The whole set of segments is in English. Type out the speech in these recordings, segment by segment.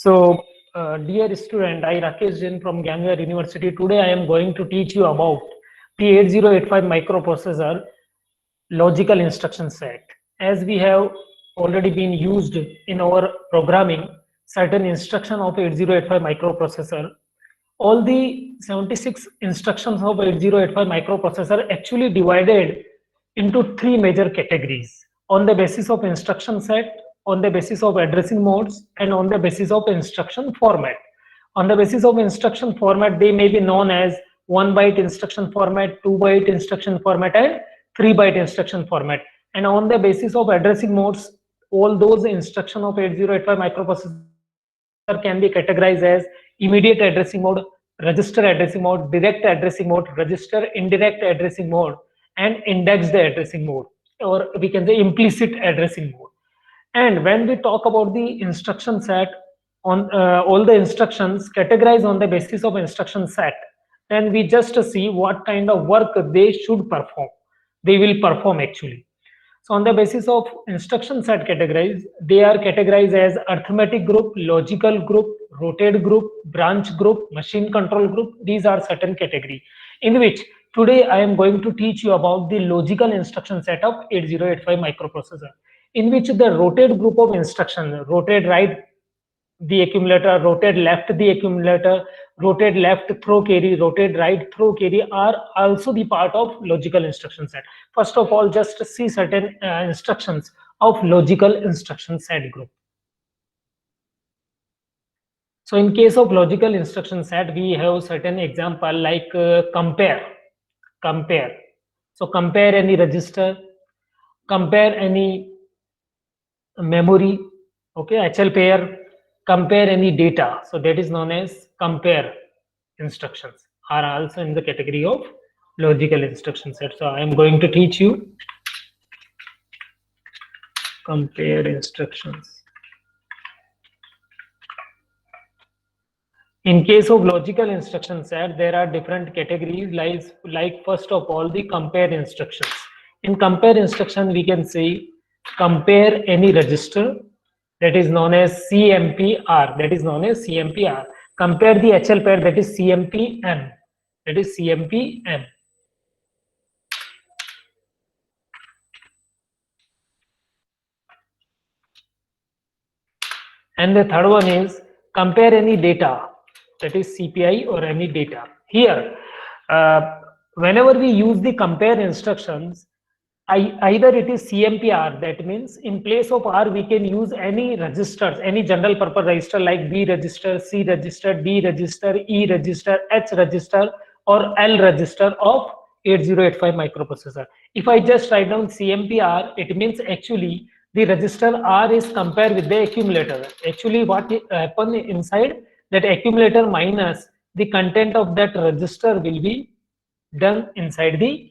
Dear student, I Rakesh Jain from Gangar University. Today I am going to teach you about P8085 microprocessor logical instruction set. As we have already been used in our programming certain instruction of 8085 microprocessor, all the 76 instructions of 8085 microprocessor actually divided into three major categories on the basis of instruction set, on the basis of addressing modes, and on the basis of instruction format. On the basis of instruction format, they may be known as 1 byte instruction format, 2 byte instruction format, and 3 byte instruction format. And on the basis of addressing modes, all those instruction of 8085 microprocessor can be categorized as immediate addressing mode, register addressing mode, direct addressing mode, register indirect addressing mode, and indexed addressing mode, or we can say implicit addressing mode. And when we talk about the instruction set, on all the instructions categorized on the basis of instruction set, then we just see what kind of work they should perform. They will perform actually. So on the basis of instruction set categorized, they are categorized as arithmetic group, logical group, rotate group, branch group, machine control group. These are certain category in which today I am going to teach you about the logical instruction set of 8085 microprocessor, in which the rotate group of instruction, rotate right the accumulator, rotate left the accumulator, rotate left throw carry, rotate right throw carry are also the part of logical instruction set. First of all, just see certain instructions of logical instruction set group. So in case of logical instruction set, we have certain example like compare. So compare any register, compare any memory, okay, HL pair, compare any data. So that is known as compare instructions are also in the category of logical instruction set. So I am going to teach you compare instructions. In case of logical instruction set, there are different categories like first of all the compare instructions. In compare instruction, we can say compare any register, that is known as CMPR, that is known as CMPR. Compare the HL pair, that is CMPM, that is CMPM. And the third one is compare any data, that is CPI or any data. Here, whenever we use the compare instructions, either it is CMPR, that means in place of R we can use any registers, any general purpose register like B register, C register, D register, E register, H register, or L register of 8085 microprocessor. If I just write down CMPR, it means actually the register R is compared with the accumulator. Actually what happens inside that accumulator minus the content of that register will be done inside the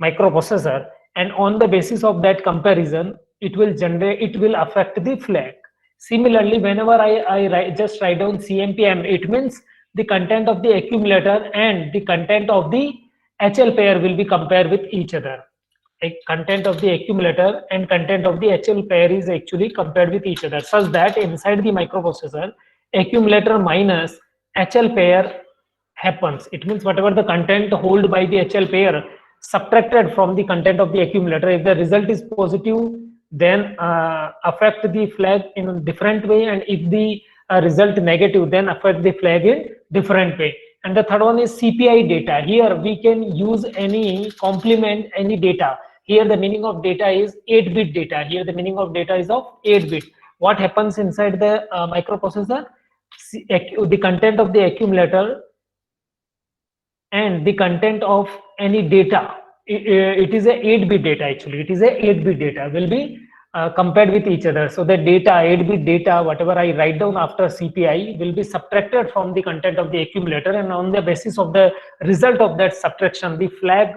microprocessor, and on the basis of that comparison it will affect the flag. Similarly, whenever I just write down CMPM, it means the content of the accumulator and the content of the HL pair will be compared with each other. Content of the accumulator and content of the HL pair is actually compared with each other, such that inside the microprocessor accumulator minus HL pair happens. It means whatever the content held by the HL pair subtracted from the content of the accumulator, if the result is positive, then affect the flag in a different way, and if the result negative, then affect the flag in different way. And the third one is CPI data. Here we can use any complement any data. Here the meaning of data is 8-bit data. Here the meaning of data is of 8-bit. What happens inside the microprocessor? The content of the accumulator and the content of any data, it is a 8-bit data. Actually it is a 8-bit data will be compared with each other. So the data, 8-bit data, whatever I write down after CPI will be subtracted from the content of the accumulator, and on the basis of the result of that subtraction the flag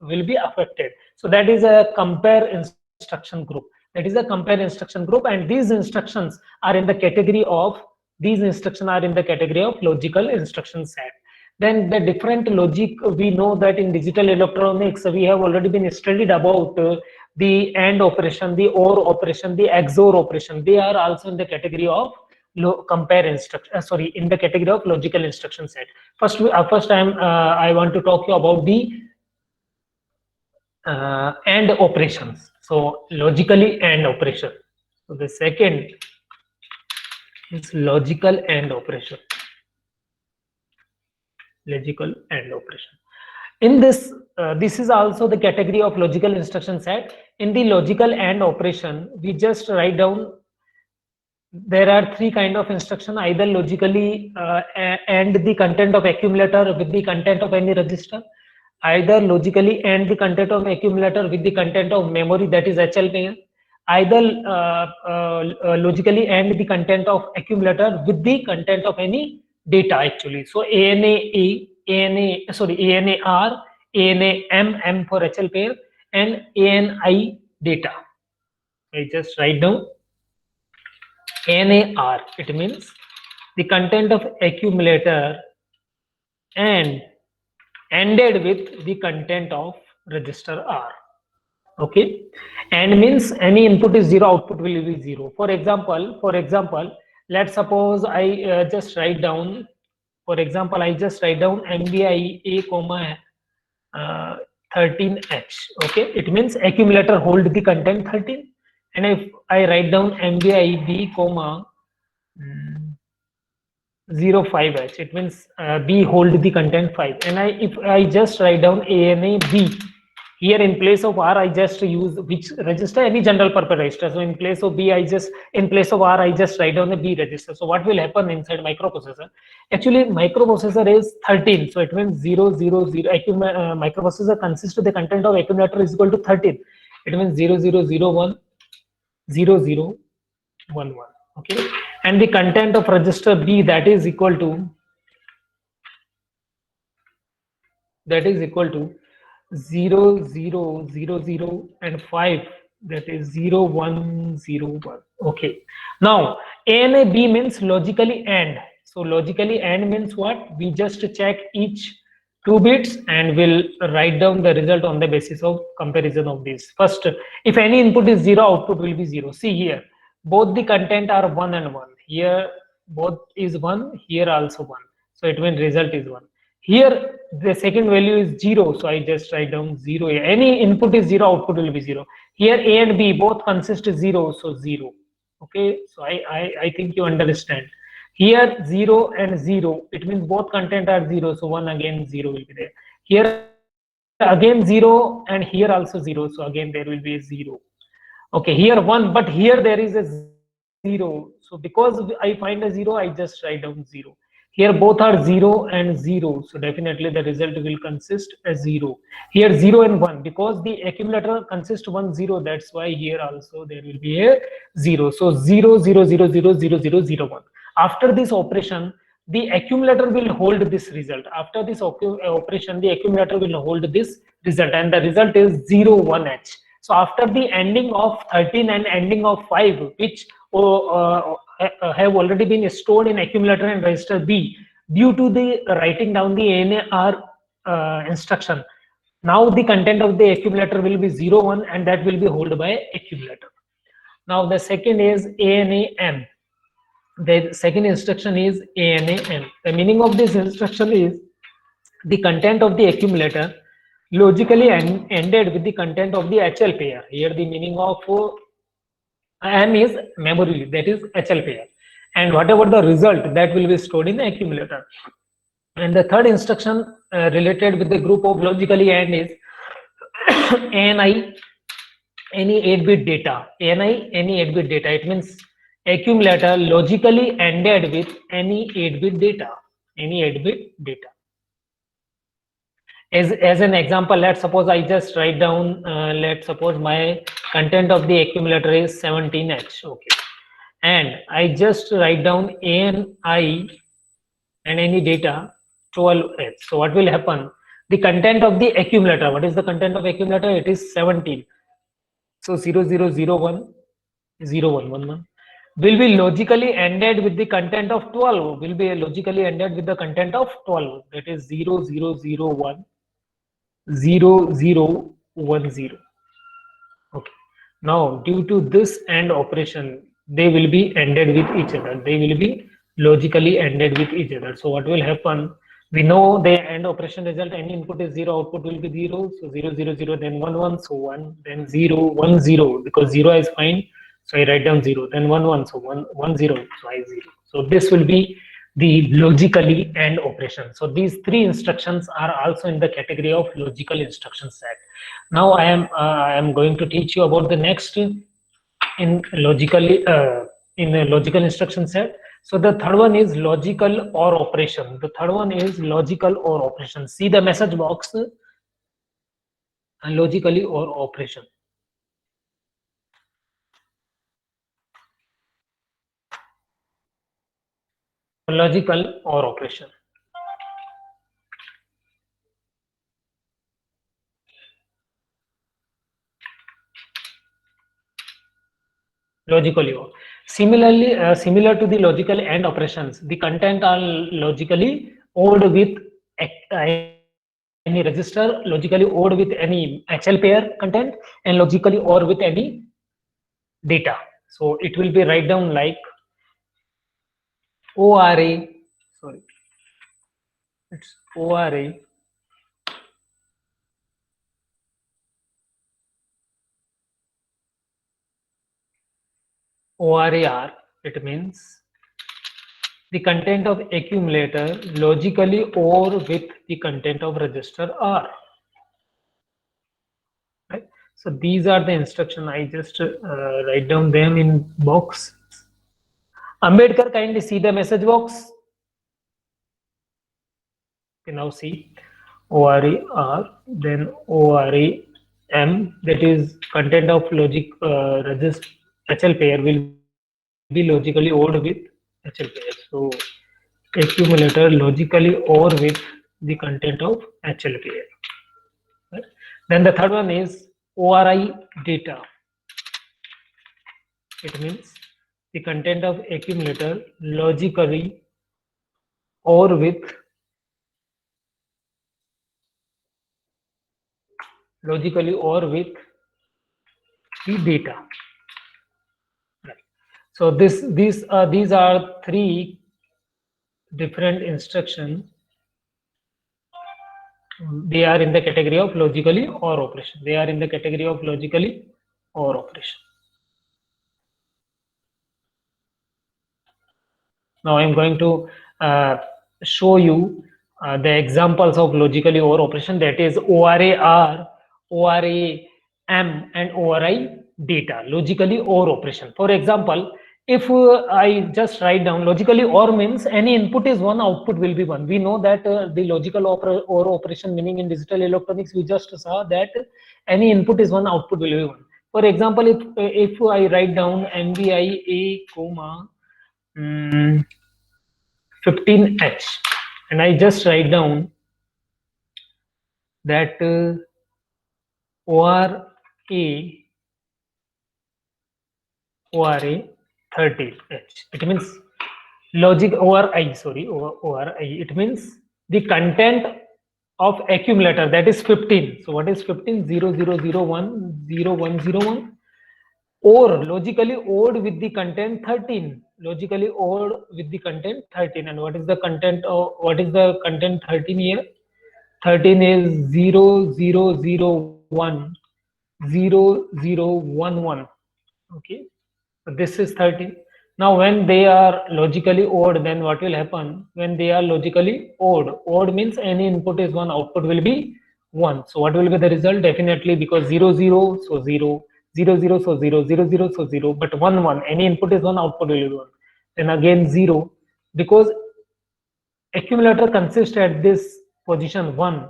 will be affected. So that is a compare instruction group. That is a compare instruction group, and these instructions are in the category of logical instruction set. Then the different logic, we know that in digital electronics we have already been studied about the AND operation, the OR operation, the XOR operation. They are also in the category of compare instruction, in the category of logical instruction set. First time I want to talk you about the AND operations. So logically AND operation. So the second is logical AND operation. Logical AND operation. In this, this is also the category of logical instruction set. In the logical AND operation, we just write down there are three kind of instruction, either logically AND the content of accumulator with the content of any register, either logically AND the content of accumulator with the content of memory, that is HL pair, either logically AND the content of accumulator with the content of any data actually. So ANA ANAR, ANA-M for HL pair, and ANI data. I just write down NAR, it means the content of accumulator and ended with the content of register R. Okay, and means any input is 0, output will be 0. For example, let's suppose I just write down, for example, I just write down MBI A comma 13H. Okay, it means accumulator hold the content 13, and if I write down MBI B comma 05H, it means B hold the content 5, and if I just write down ANA B, here in place of R I just use which register, any general purpose register. So in place of B, in place of R I just write down the B register. So what will happen inside microprocessor? Actually microprocessor is 13, so it means 0 0 0. Microprocessor consists of the content of accumulator is equal to 13. It means 0 0 0 1 0 0 1 1. Okay, and the content of register B, that is equal to 0 0 0 0 and 5, that is 0 1 0 1. Okay, now ANA B means logically AND. So logically AND means what? We just check each 2 bits and will write down the result on the basis of comparison of these. First, if any input is 0, output will be 0. See here, both the content are 1 and 1. Here both is 1, here also 1. So it means result is 1. Here the second value is 0, so I just write down 0. Any input is 0, output will be 0. Here A and B both consist of 0, so 0. Okay, so I think you understand. Here 0 and 0, it means both content are 0, so 1 again 0 will be there. Here again 0 and here also 0, so again there will be a 0. Okay, here 1, but here there is a 0, so because I find a 0, I just write down 0. Here both are 0 and 0, so definitely the result will consist as 0. Here 0 and 1, because the accumulator consists 1 0, that's why here also there will be a 0. So 0 0 0 0 0 0 0 1. After this operation, the accumulator will hold this result. After this operation, the accumulator will hold this result, and the result is 0 1H. So after the ending of 13 and ending of 5, which have already been stored in accumulator and register B, due to the writing down the ANAR instruction, now the content of the accumulator will be 0 1, and that will be held by accumulator. Now the second is ANAM. The second instruction is ANAM. The meaning of this instruction is the content of the accumulator logically ended with the content of the HL pair. Here the meaning of M is memory, that is HL pair, and whatever the result, that will be stored in the accumulator. And the third instruction related with the group of logically AND is ANI, any 8-bit data. ANI, any 8-bit data. It means accumulator logically ended with any 8-bit data. Any 8-bit data. As an example, let's suppose I just write down, let's suppose my content of the accumulator is 17H. Okay, and I just write down ANI and any data 12H. So what will happen? The content of the accumulator, what is the content of accumulator? It is 17. So 0 0 0 1 0 1 1 1 will be logically ended with the content of 12. Will be logically ended with the content of 12. That is 0 0 0 1 0 0 1 0. Okay, now due to this AND operation, they will be ended with each other. They will be logically ended with each other. So what will happen? We know the end operation result, any input is 0, output will be 0. So 0, 0, 0, then 1, 1, so 1, then 0, 1, 0, because 0 is fine. So I write down 0, then 1, 1, so 1, 1, 0, so I 0. So this will be the logically AND operation. So these three instructions are also in the category of logical instruction set. Now I am going to teach you about the next in a logical instruction set. So the third one is logical OR operation. The third one is logical OR operation. See the message box, logically OR operation. Logical OR operation. Logically OR. Similarly, similar to the logical AND operations, the content are logically ORed with any register, logically ORed with any HL pair content, and logically OR with any data. So it will be write down like ORA, sorry, it's ORA ORAR. It means the content of accumulator logically OR with the content of register R. Right? So these are the instruction. I just write down them in box. Ambedkar, kindly see the message box. Okay, now see ORAR, then ORAM, that is content of logic register HL pair will be logically ORed with HL pair. So accumulator logically OR with the content of HL pair. Right? Then the third one is ORI data. It means the content of accumulator logically OR with the data. Right. So these are three different instructions. They are in the category of logically OR operation. They are in the category of logically OR operation. Now I'm going to show you the examples of logically OR operation, that is ORAR, ORAM, and ORI data, logically OR operation. For example, if I just write down logically OR means any input is 1, output will be 1. We know that the logical OR operation, meaning in digital electronics, we just saw that any input is 1, output will be 1. For example, if I write down MVI A, comma 15H, and I just write down that ORA 30H. It means logic ORI, sorry, ORI. It means the content of accumulator, that is 15. So what is 15? 0001 0101, or logically ORed with the content 13. Logically ORed with the content 13. And what is the content of 13 here? 13 is 0001 0011. Okay, so this is 13. Now when they are logically ORed, then what will happen? When they are logically ORed means any input is 1, output will be 1. So what will be the result? Definitely, because 0 0, so 0, 0 0, so 0, 0 0, so 0, but 1 1, any input is 1, output will be 1. Then again 0, because accumulator consists at this position 1.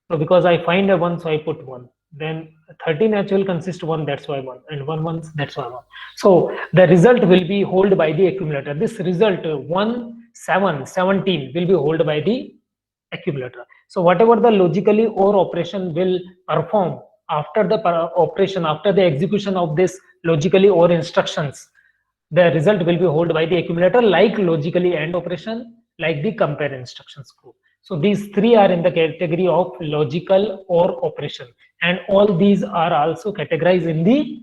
So because I find a 1, so I put 1. Then 13H will consist 1, that's why 1, and 1 1, that's why 1. So the result will be held by the accumulator. This result 1 7 17 will be held by the accumulator. So whatever the logically OR operation will perform after the operation, after the execution of this logically OR instructions, the result will be held by the accumulator, like logically AND operation, like the compare instructions group. So these three are in the category of logical OR operation, and all these are also categorized in the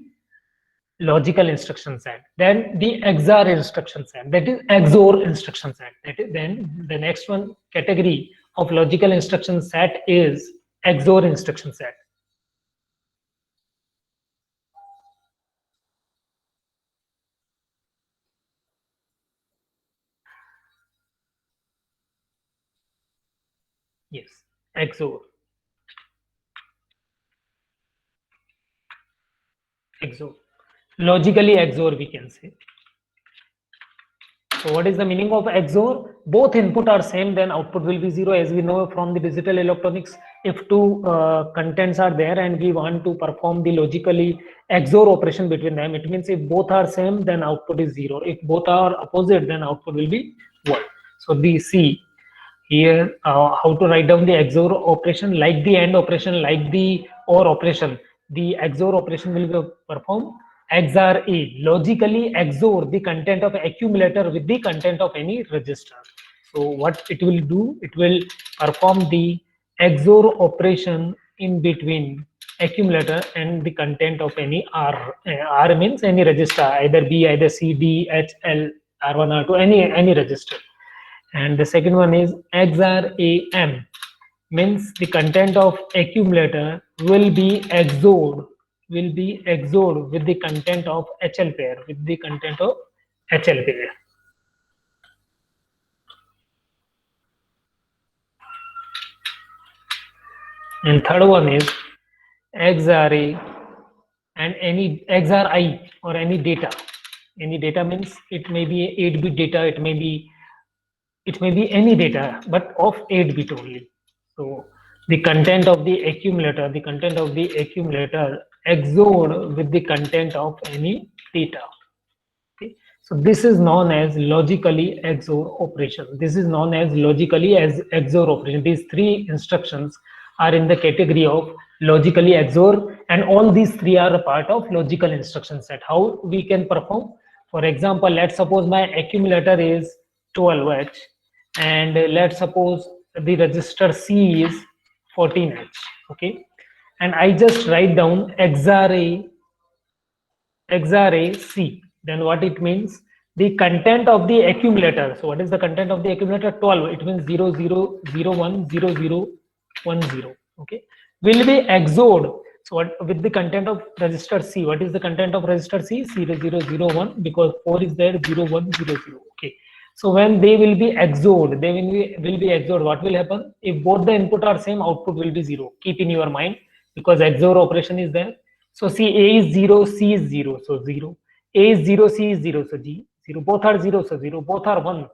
logical instruction set. Then the XOR instruction set, that is XOR instruction set. That is, then the next one category of logical instruction set is XOR instruction set. Yes, XOR. XOR. Logically XOR, we can say. So what is the meaning of XOR? Both input are same, then output will be 0. As we know from the digital electronics, if two contents are there and we want to perform the logically XOR operation between them, it means if both are same, then output is 0. If both are opposite, then output will be 1. So we see here how to write down the XOR operation. Like the AND operation, like the OR operation, the XOR operation will be performed. XOR A, logically XOR the content of accumulator with the content of any register. So what it will do, it will perform the XOR operation in between accumulator and the content of any R. R means any register, either B, either C, D, H, L, R1, R2, any register. And the second one is XOR AM, means the content of accumulator will be XORed with the content of HL pair, with the content of HL pair. And third one is XOR and any XORI or any data. Any data means it may be 8-bit data, it may be any data, but of 8-bit only. So the content of the accumulator XORed with the content of any data. Okay. So this is known as logically XOR operation. This is known as logically as XOR operation. These three instructions are in the category of logically XOR, and all these three are a part of logical instruction set. How we can perform? For example, let's suppose my accumulator is 12H, and let's suppose the register C is 14H. Okay, and I just write down XOR A C. Then what it means? The content of the accumulator. So what is the content of the accumulator? 12. It means 0001 0010. Okay, will be XORed. So what with the content of register C? What is the content of register C? 0001, because 4 is there, 0100. Okay. So when they will be XORed, they will be XORed. What will happen? If both the input are same, output will be 0. Keep in your mind, because XOR operation is there. So see, A is 0, C is 0, so 0. A is 0, C is 0, so G 0. Both are 0, so 0. Both are 1.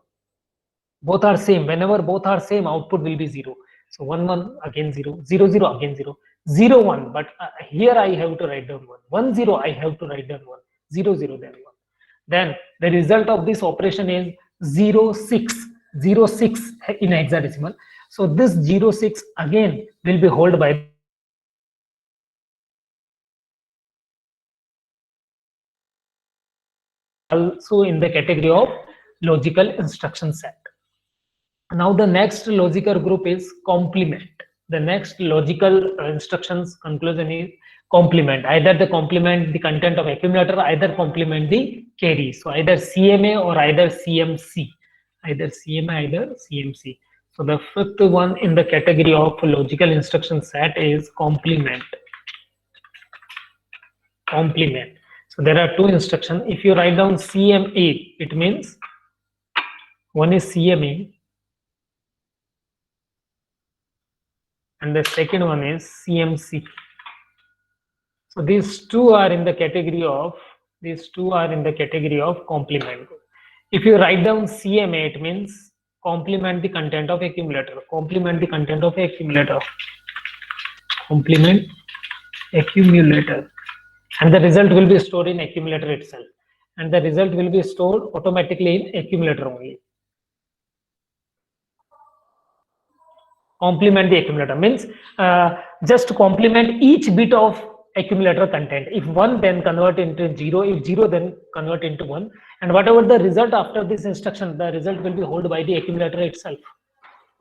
Both are same. Whenever both are same, output will be 0. So 1 1 again 0, 0 0 again 0, 0 1. But here I have to write down 1. 1 0 I have to write down 1. 0 0 then 1. Then the result of this operation is 0 6 0 6 in hexadecimal. So this 0 6 again will be held by also in the category of logical instruction set. Now the next logical group is complement. The next logical instructions conclusion is complement. Either the complement the content of accumulator, either complement the carry. So either CMA or either CMC. Either CMA, either CMC. So the fifth one in the category of logical instruction set is complement. Complement. So there are two instructions. If you write down CMA, it means one is CMA and the second one is CMC. So these two are in the category of complement. If you write down CMA, it means complement the content of accumulator. Complement the content of accumulator. Complement accumulator. And the result will be stored in accumulator itself. And the result will be stored automatically in accumulator only. Complement the accumulator means just to complement each bit of accumulator content. If 1, then convert into 0. If 0, then convert into 1. And whatever the result after this instruction, the result will be held by the accumulator itself.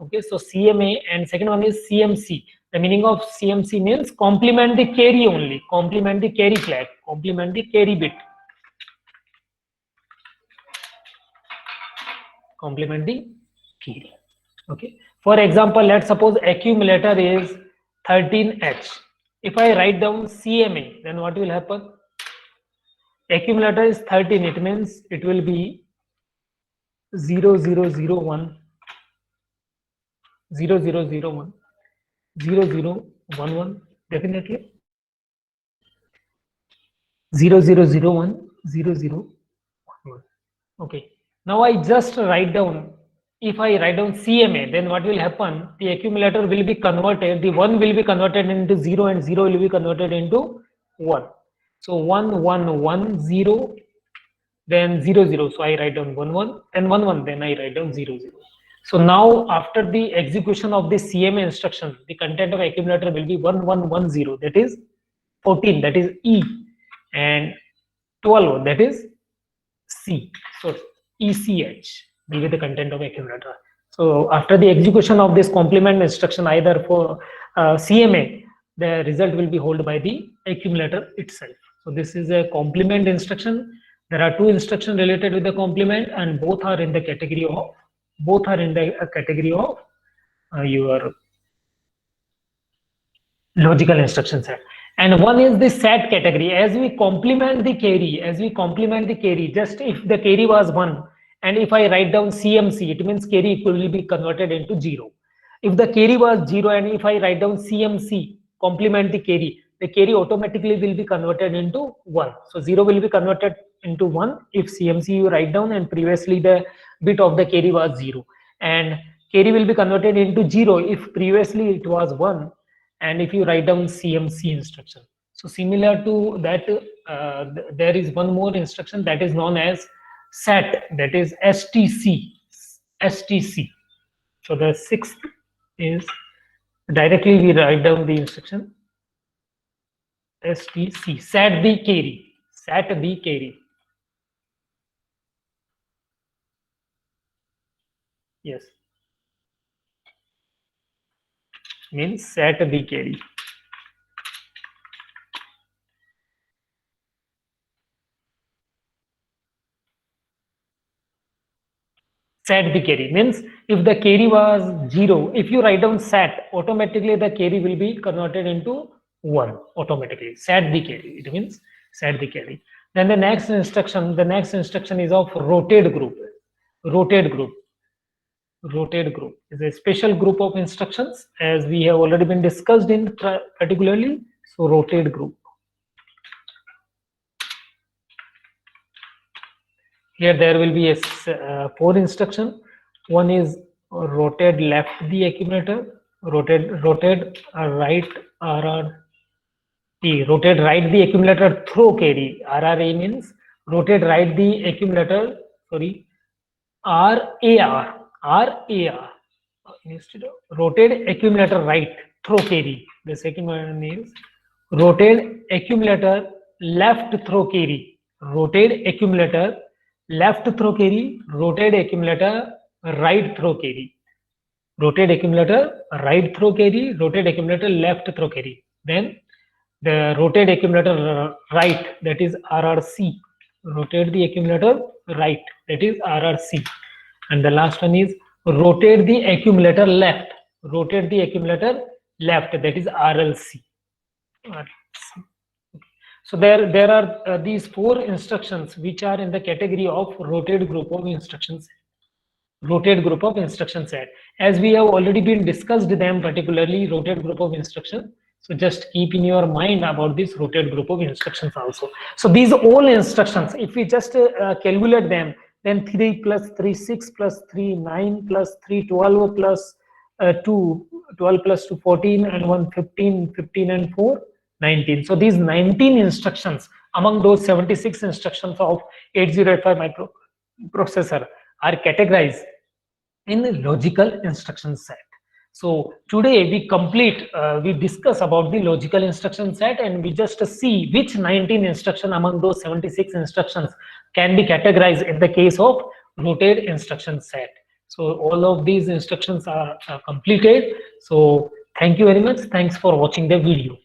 Okay, so CMA, and second one is CMC. The meaning of CMC means complement the carry only, complement the carry flag, complement the carry bit. complement the carry. Okay, for example, let's suppose accumulator is 13H. If I write down CMA, then what will happen? Accumulator is 13, it means it will be 0001, 0001, 0011, definitely 0001, 0011. Okay, now I just write down, if I write down CMA, then what will happen? The accumulator will be converted, the 1 will be converted into 0 and 0 will be converted into 1. So 1, 1, 1, 0, then 0, 0. So I write down 1, 1, and 1, 1, then I write down 0, 0. So now after the execution of the CMA instruction, the content of accumulator will be 1, 1, 1, 0, that is 14, that is E, and 12, that is C. So ECH will be the content of accumulator. So after the execution of this complement instruction, either for CMA, the result will be held by the accumulator itself. So this is a complement instruction. There are two instructions related with the complement, and both are in the category of your logical instruction set. And one is the set category. As we complement the carry, just if the carry was 1, and if I write down CMC, it means carry will be converted into 0. If the carry was 0 and if I write down CMC, complement the carry automatically will be converted into 1. So 0 will be converted into 1 if CMC you write down and previously the bit of the carry was 0. And carry will be converted into 0 if previously it was 1. And if you write down CMC instruction. So similar to that, there is one more instruction that is known as SAT, that is STC. So the sixth is directly we write down the instruction STC, SAT the carry. Yes, means SAT the carry. SAT the carry means if the carry was 0, if you write down SAT, automatically the carry will be converted into 1 automatically. SAT the carry, it means SAT the carry. Then the next instruction is of rotate group. Rotate group is a special group of instructions, as we have already been discussed in particularly. So rotate group. Here there will be a 4 instruction. One is rotate left the accumulator, rotate right RRA, rotate right the accumulator through carry. RRA means rotate right the accumulator, sorry, RAR instead of rotate accumulator right through carry. The second one is rotate accumulator left through carry. Rotate accumulator left through carry, rotate accumulator right through carry. Rotate accumulator right through carry, rotate accumulator left through carry. Then the rotate accumulator right, that is RRC. Rotate the accumulator right, that is RRC. And the last one is rotate the accumulator left. Rotate the accumulator left, that is RLC. So there are these 4 instructions which are in the category of rotate group of instructions. Rotate group of instruction set. As we have already been discussed them, particularly rotate group of instruction. So just keep in your mind about this rotate group of instructions also. So these all instructions, if we just calculate them, then 3 plus 3 6 plus 3 9 plus 3 12 plus 2 12 plus 2 14 and 1 15 15 and 4 19. So these 19 instructions among those 76 instructions of 8085 microprocessor are categorized in the logical instruction set. So today we discuss about the logical instruction set, and we just see which 19 instruction among those 76 instructions can be categorized in the case of rotate instruction set. So all of these instructions are completed. So thank you very much. Thanks for watching the video.